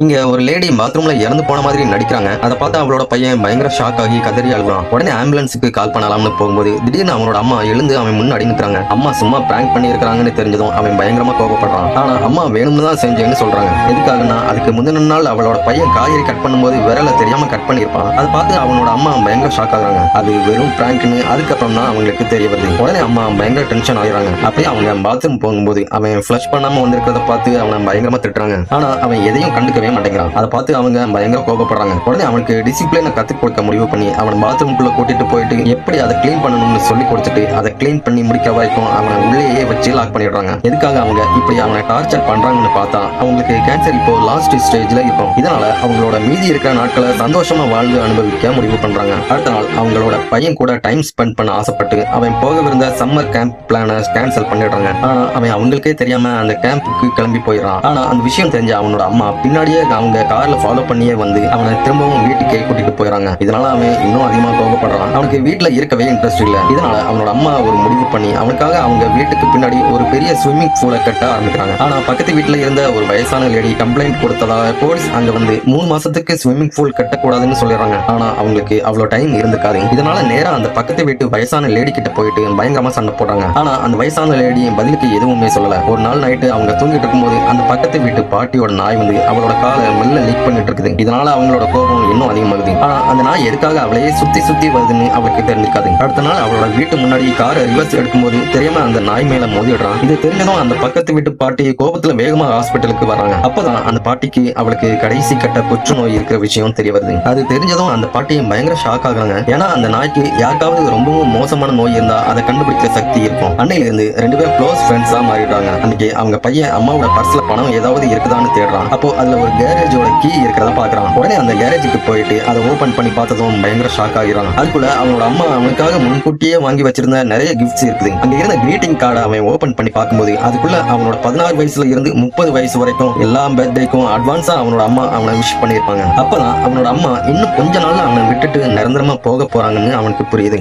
இங்க ஒரு லேடி பாத்ரூம்ல இறந்து போன மாதிரி நடிக்கிறாங்க. அதை பார்த்து அவளோட பையன் பயங்கர ஷாக் ஆகி கதறி அழுகுறான். உடனே ஆம்புலன்ஸுக்கு கால் பண்ணலாம்னு போகும்போது திடீர்னு அவனோட அம்மா எழுந்து அவன் முன்னாடி நிற்கிறாங்க. அம்மா சும்மா பிராங்க் பண்ணி இருக்கிறாங்கன்னு தெரிஞ்சதும் அவன் பயங்கரமா கோபப்படுறான். ஆனா அம்மா வேணும்னு தான் செஞ்சேன்னு சொல்றாங்க. எதுக்காகனா அதுக்கு முந்தின நாள் அவளோட பையன் காய்கறி கட் பண்ணும்போது விரல தெரியாம கட் பண்ணிருப்பான். அதை பார்த்து அவனோட அம்மா பயங்கர ஷாக் ஆகுறாங்க. அது வெறும் பிராங்க்னு அதுக்கப்புறம் தான் அவங்களுக்கு தெரிய வருது. உடனே அம்மா பயங்கர டென்ஷன் ஆகிறாங்க. அப்படியே அவங்க பாத்ரூம் போகும்போது அவன் ஃபிளஷ் பண்ணாம வந்திருக்கிறத பார்த்து அவனை பயங்கரமா திட்டுறாங்க. ஆனா அவன் எதையும் கண்டுக்கவே மாட்டேங்கிறான். அதை பார்த்து அவங்க பயங்கர கோபப்படுறாங்க. உடனே அவனுக்கு டிசிப்ளினை கத்துக் கொடுக்க முடிவு பண்ணி அவன் பாத்ரூம்குள்ள கூட்டிட்டு போயிட்டு எப்படி அதை கிளீன் பண்ணணும்னு சொல்லி கொடுத்துட்டு அதை கிளீன் பண்ணி முடிக்க வரைக்கும் அவனை உள்ளேயே வச்சு லாக் பண்ணிடுறாங்க. எதுக்காக அவங்க இப்படி அவனை டார்ச்சர் பண்றாங்கன்னு பார்த்தா அவங்களுக்கு கேன்சர் இப்போ லாஸ்ட் ஸ்டேஜ்ல இருக்கும். இதனால அவங்களோட மீதி இருக்கிற நாட்களை சந்தோஷமா வாழ்ந்து அனுபவிக்க முடிவு பண்றாங்க. அடுத்த நாள் அவங்களோட பையன் கூட டைம் ஸ்பெண்ட் பண்ண ஆசைப்பட்டு அவன் போகவிருந்த சம்மர் கேம்ப் பிளான கேன்சல் பண்ணிடுறாங்க. ஆனா அவன் அவங்களுக்கே தெரியாம அந்த கேம்புக்கு கிளம்பி போயிடறான். ஆனா அந்த விஷயம் தெரிஞ்ச அவனோட அம்மா பின்னாடியே அவங்க கார்ல ஃபாலோ பண்ணியே வந்து அவனை திரும்பவும் வீட்டுக்கே கூட்டிட்டு போயிடறாங்க. இதனால அவன் இன்னும் அதிகமா கோபப்படுறான். அவனுக்கு வீட்டுல இருக்கவே இன்ட்ரெஸ்ட் இல்ல. இதனால அவனோட அம்மா ஒரு முடிவு பண்ணி அவனுக்காக அவங்க வீட்டுக்கு பின்னாடி ஒரு பெரிய ஸ்விம்மிங் பூலை கட்ட ஆரம்பிக்கிறாங்க. ஆனா பக்கத்து வீட்டுல இருந்த ஒரு வயசான லேடி கம்ப்ளைண்ட் கொடுத்ததால போலீஸ் அங்க வந்து 3 மாசத்துக்கு ஸ்விம்மிங் பூல் கட்டக்கூடாதுன்னு சொல்லிடுறாங்க. ஆனா அவங்களுக்கு அவ்வளவு டைம் இருந்திருக்காது. இதனால நேரா அந்த பக்கத்து வீட்டு வயசான லேடி கிட்ட போயிட்டு பயங்கரமா சண்டை போடுறாங்க. ஆனா அந்த வயசான லேடி பதிலுக்கு எதுவுமே சொல்லல. ஒரு நாள் நைட்டு அவங்க தூங்கிட்டு இருக்கும்போது அந்த பக்கத்து வீட்டு பாட்டியோட நாய் வந்து அவளோட காலை மெல்ல லீக் பண்ணிட்டு இருக்குது. இதனால அவங்களோட கோபம் இன்னும் அதிகமாகுது. ஆனா அந்த நாய் எதுக்காக அவளையே சுத்தி சுத்தி வருதுன்னு அவளுக்கு தெரிஞ்சிருக்காது. அடுத்த நாள் அவளோட வீட்டு முன்னாடி காரை ரிவர்ஸ் எடுக்கும்போது தெரியாம அந்த நாய் மேல மோதிடுறான். இது தெரிஞ்சதும் அந்த பக்கத்து வீட்டு பாட்டி கோபத்துல வேகமா ஹாஸ்பிட்டலுக்கு வராங்க. அப்பதான் அந்த பாட்டிக்கு அவளுக்கு கடைசி கட்ட புற்றுநோய் இருக்கிற விஷயம் தெரிய வருது. அது தெரிஞ்சதும் அந்த பாட்டியை பயங்கர ஷாக் ஆகுறாங்க. ஏன்னா அந்த நாய்க்கு யாருக்காவது ரொம்பவும் மோசமான நோய் இருந்தா அதை கண்டுபிடிக்கிற சக்தி இருக்கும். அன்னையில இருந்து 2 பேரும் க்ளோஸ் ஃப்ரெண்ட்ஸா மாறிடுறாங்க. அன்னைக்கு அவங்க பையன் அம்மாவோட பர்ஸ்ல பணம் ஏதாவது இருக்குதான்னு தேடுறான். அப்போ அதுல ஒரு கேரேஜோட கீ இருக்கிறதா பாக்குறான். உடனே அந்த கேரேஜுக்கு போயிட்டு அதை ஓபன் பண்ணி பார்த்ததும் பயங்கர ஷாக் ஆகிறான். அதுக்குள்ள அவனோட அம்மா அவனுக்காக முன்கூட்டியே வாங்கி வச்சிருந்த நிறைய கிஃப்ட்ஸ் இருக்குது. அங்க இருந்த கிரீட்டிங் கார்டை அவன் ஓபன் பண்ணி பார்க்கும்போது அதுக்குள்ள அவனோட 16 வயசுல இருந்து 30 வயசு வரைக்கும் எல்லா பர்த்டேக்கும் அட்வான்ஸா அவனோட அம்மா அவனை விஷ் பண்ணிருப்பாங்க. அப்பதான் அவனோட அம்மா இன்னும் கொஞ்ச நாள்ல அவனை விட்டுட்டு நிரந்தரமா போக போறாங்கன்னு அவனுக்கு புரியுது.